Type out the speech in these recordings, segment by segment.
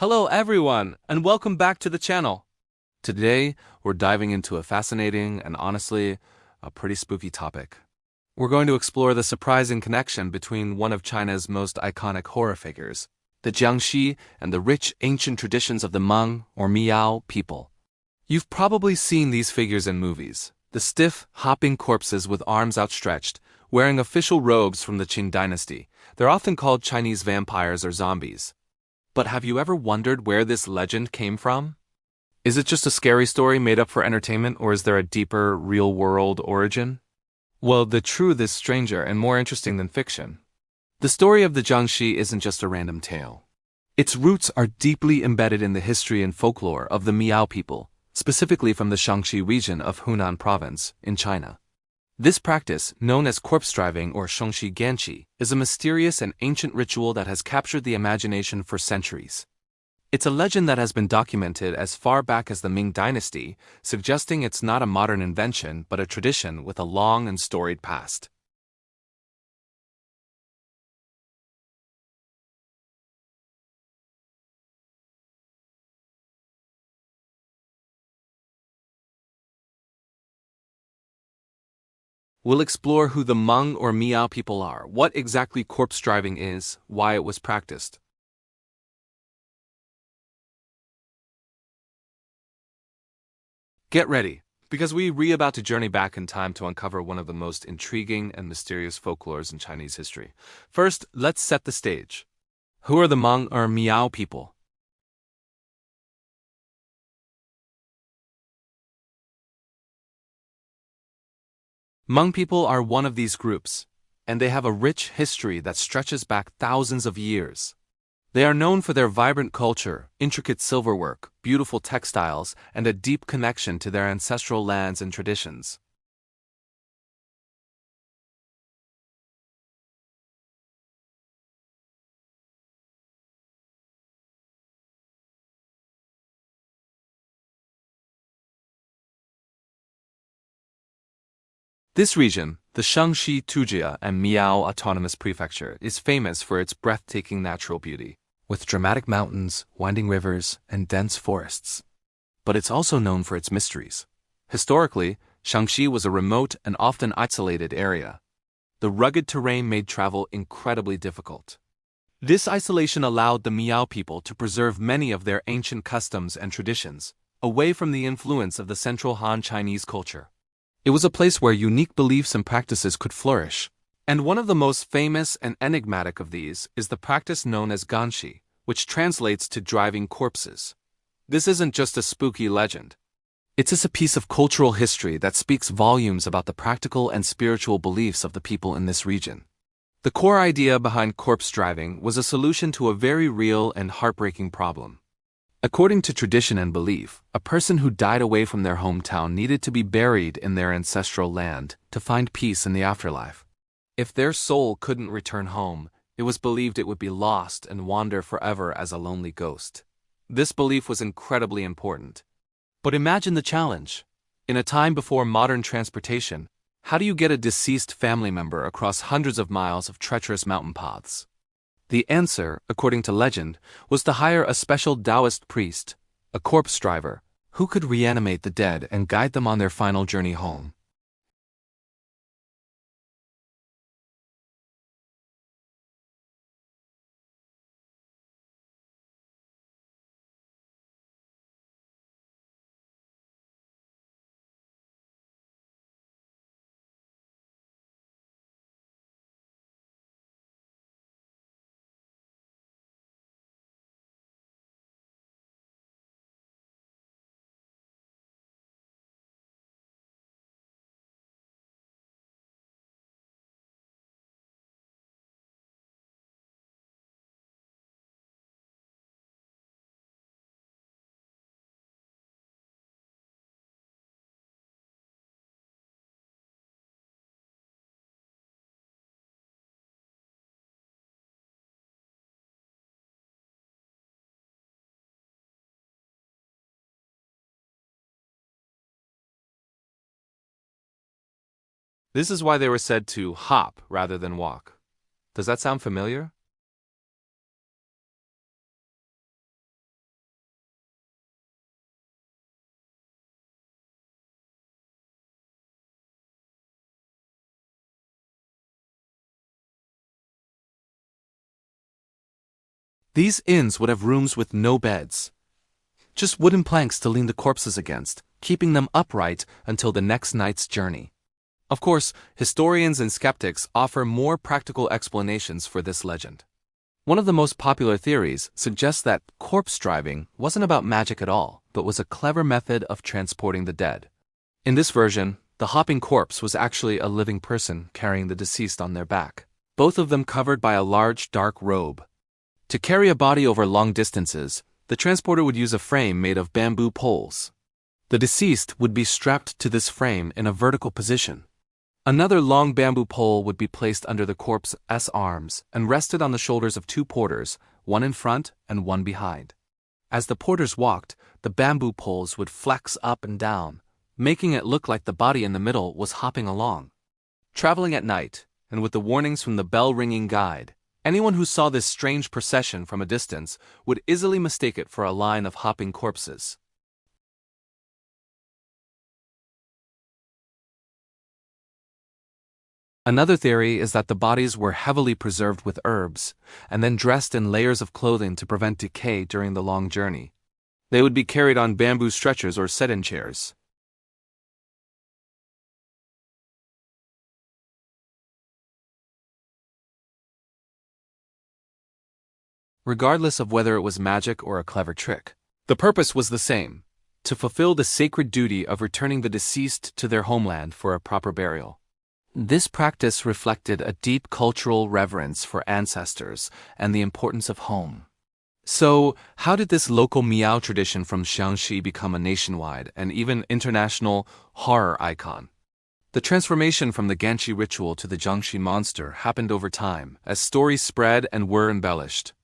Hello everyone, and welcome back to the channel. Today, we're diving into a fascinating and honestly, a pretty spooky topic. We're going to explore the surprising connection between one of China's most iconic horror figures, the Jiangshi, and the rich ancient traditions of the Hmong or Miao people. You've probably seen these figures in movies, the stiff, hopping corpses with arms outstretched, wearing official robes from the Qing Dynasty. They're often called Chinese vampires or zombies. But have you ever wondered where this legend came from? Is it just a scary story made up for entertainment, or is there a deeper, real-world origin? Well, the truth is stranger and more interesting than fiction. The story of the Jiangshi isn't just a random tale. Its roots are deeply embedded in the history and folklore of the Miao people, specifically from the Xiangxi region of Hunan province in China. This practice, known as corpse driving or Xiangxi Ganshi, is a mysterious and ancient ritual that has captured the imagination for centuries. It's a legend that has been documented as far back as the Ming Dynasty, suggesting it's not a modern invention but a tradition with a long and storied past. We'll explore who the Hmong or Miao people are, what exactly corpse driving is, why it was practiced. Get ready, because we're about to journey back in time to uncover one of the most intriguing and mysterious folklores in Chinese history. First, let's set the stage. Who are the Hmong or Miao people? Hmong people are one of these groups, and they have a rich history that stretches back thousands of years. They are known for their vibrant culture, intricate silverwork, beautiful textiles, and a deep connection to their ancestral lands and traditions. This region, the Xiangxi Tujia and Miao Autonomous Prefecture, is famous for its breathtaking natural beauty, with dramatic mountains, winding rivers, and dense forests. But it's also known for its mysteries. Historically, Xiangxi was a remote and often isolated area. The rugged terrain made travel incredibly difficult. This isolation allowed the Miao people to preserve many of their ancient customs and traditions, away from the influence of the Central Han Chinese culture. It was a place where unique beliefs and practices could flourish. And one of the most famous and enigmatic of these is the practice known as Ganshi, which translates to driving corpses. This isn't just a spooky legend. It's a piece of cultural history that speaks volumes about the practical and spiritual beliefs of the people in this region. The core idea behind corpse driving was a solution to a very real and heartbreaking problem. According to tradition and belief, a person who died away from their hometown needed to be buried in their ancestral land to find peace in the afterlife. If their soul couldn't return home, it was believed it would be lost and wander forever as a lonely ghost. This belief was incredibly important. But imagine the challenge. In a time before modern transportation, how do you get a deceased family member across hundreds of miles of treacherous mountain paths? The answer, according to legend, was to hire a special Taoist priest, a corpse driver, who could reanimate the dead and guide them on their final journey home. This is why they were said to hop rather than walk. Does that sound familiar? These inns would have rooms with no beds, just wooden planks to lean the corpses against, keeping them upright until the next night's journey. Of course, historians and skeptics offer more practical explanations for this legend. One of the most popular theories suggests that corpse driving wasn't about magic at all, but was a clever method of transporting the dead. In this version, the hopping corpse was actually a living person carrying the deceased on their back, both of them covered by a large dark robe. To carry a body over long distances, the transporter would use a frame made of bamboo poles. The deceased would be strapped to this frame in a vertical position. Another long bamboo pole would be placed under the corpse's arms and rested on the shoulders of two porters, one in front and one behind. As the porters walked, the bamboo poles would flex up and down, making it look like the body in the middle was hopping along. Traveling at night, and with the warnings from the bell-ringing guide, anyone who saw this strange procession from a distance would easily mistake it for a line of hopping corpses. Another theory is that the bodies were heavily preserved with herbs, and then dressed in layers of clothing to prevent decay during the long journey. They would be carried on bamboo stretchers or set-in chairs. Regardless of whether it was magic or a clever trick, the purpose was the same: to fulfill the sacred duty of returning the deceased to their homeland for a proper burial. This practice reflected a deep cultural reverence for ancestors and the importance of home. So, how did this local Miao tradition from Xiangxi become a nationwide and even international horror icon? The transformation from the Ganshi ritual to the Jiangshi monster happened over time, as stories spread and were embellished.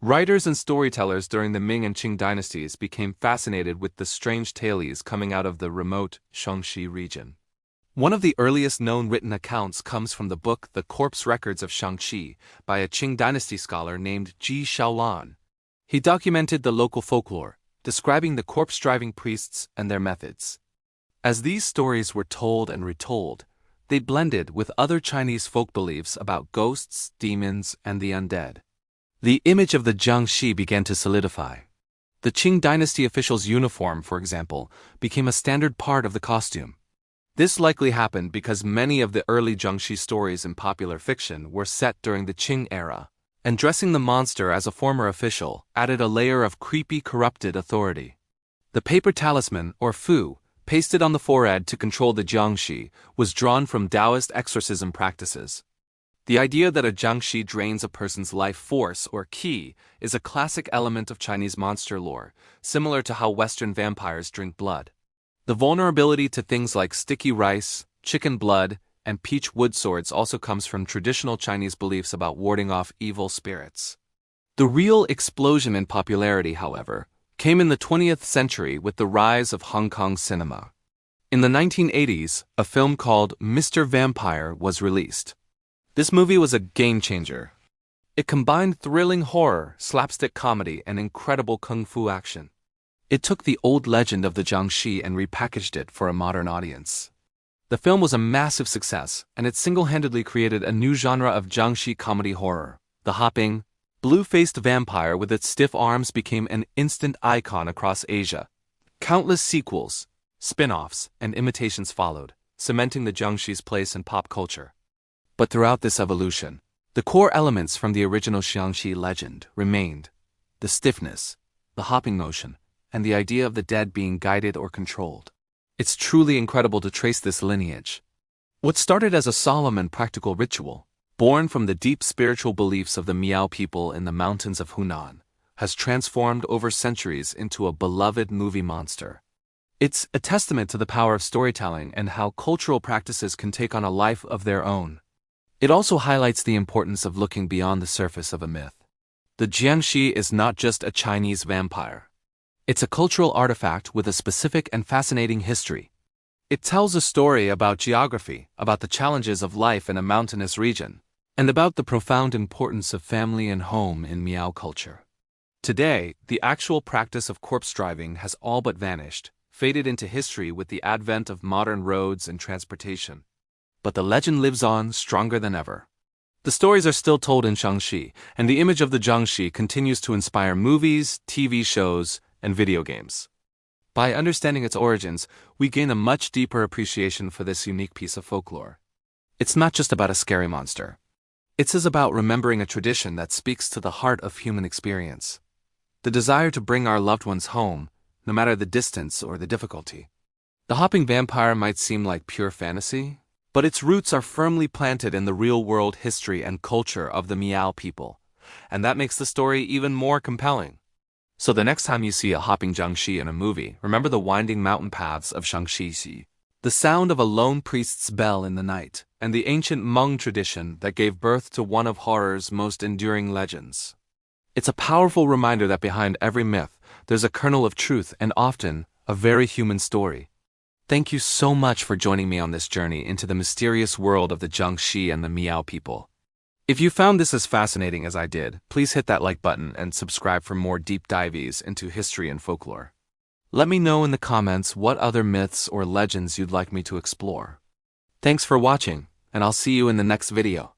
Writers and storytellers during the Ming and Qing dynasties became fascinated with the strange tales coming out of the remote Xiangxi region. One of the earliest known written accounts comes from the book The Corpse Records of Xiangxi by a Qing Dynasty scholar named Ji Shaolan. He documented the local folklore, describing the corpse-driving priests and their methods. As these stories were told and retold, they blended with other Chinese folk beliefs about ghosts, demons, and the undead. The image of the Jiangshi began to solidify. The Qing Dynasty official's uniform, for example, became a standard part of the costume. This likely happened because many of the early Jiangshi stories in popular fiction were set during the Qing era, and dressing the monster as a former official added a layer of creepy, corrupted authority. The paper talisman, or fu, pasted on the forehead to control the Jiangshi, was drawn from Taoist exorcism practices. The idea that a Jiangshi drains a person's life force, or qi, is a classic element of Chinese monster lore, similar to how Western vampires drink blood. The vulnerability to things like sticky rice, chicken blood, and peach wood swords also comes from traditional Chinese beliefs about warding off evil spirits. The real explosion in popularity, however, came in the 20th century with the rise of Hong Kong cinema. In the 1980s, a film called Mr. Vampire was released. This movie was a game-changer. It combined thrilling horror, slapstick comedy, and incredible kung fu action. It took the old legend of the Jiangshi and repackaged it for a modern audience. The film was a massive success, and it single-handedly created a new genre of Jiangshi comedy horror. The hopping, blue-faced vampire with its stiff arms became an instant icon across Asia. Countless sequels, spin-offs, and imitations followed, cementing the Jiangshi's place in pop culture. But throughout this evolution, the core elements from the original Xiangxi legend remained: the stiffness, the hopping motion, and the idea of the dead being guided or controlled. It's truly incredible to trace this lineage. What started as a solemn and practical ritual, born from the deep spiritual beliefs of the Miao people in the mountains of Hunan, has transformed over centuries into a beloved movie monster. It's a testament to the power of storytelling and how cultural practices can take on a life of their own. It also highlights the importance of looking beyond the surface of a myth. The Jiangshi is not just a Chinese vampire. It's a cultural artifact with a specific and fascinating history. It tells a story about geography, about the challenges of life in a mountainous region, and about the profound importance of family and home in Miao culture. Today, the actual practice of corpse driving has all but vanished, faded into history with the advent of modern roads and transportation. But the legend lives on, stronger than ever. The stories are still told in Xiangxi, and the image of the Jiangshi continues to inspire movies, TV shows, and video games. By understanding its origins, we gain a much deeper appreciation for this unique piece of folklore. It's not just about a scary monster. It's about remembering a tradition that speaks to the heart of human experience. The desire to bring our loved ones home, no matter the distance or the difficulty. The hopping vampire might seem like pure fantasy, but its roots are firmly planted in the real-world history and culture of the Miao people, and that makes the story even more compelling. So the next time you see a hopping Jiangshi in a movie, remember the winding mountain paths of Xiangxi, the sound of a lone priest's bell in the night, and the ancient Hmong tradition that gave birth to one of horror's most enduring legends. It's a powerful reminder that behind every myth, there's a kernel of truth and often a very human story. Thank you so much for joining me on this journey into the mysterious world of the Jiangshi and the Miao people. If you found this as fascinating as I did, please hit that like button and subscribe for more deep dives into history and folklore. Let me know in the comments what other myths or legends you'd like me to explore. Thanks for watching, and I'll see you in the next video.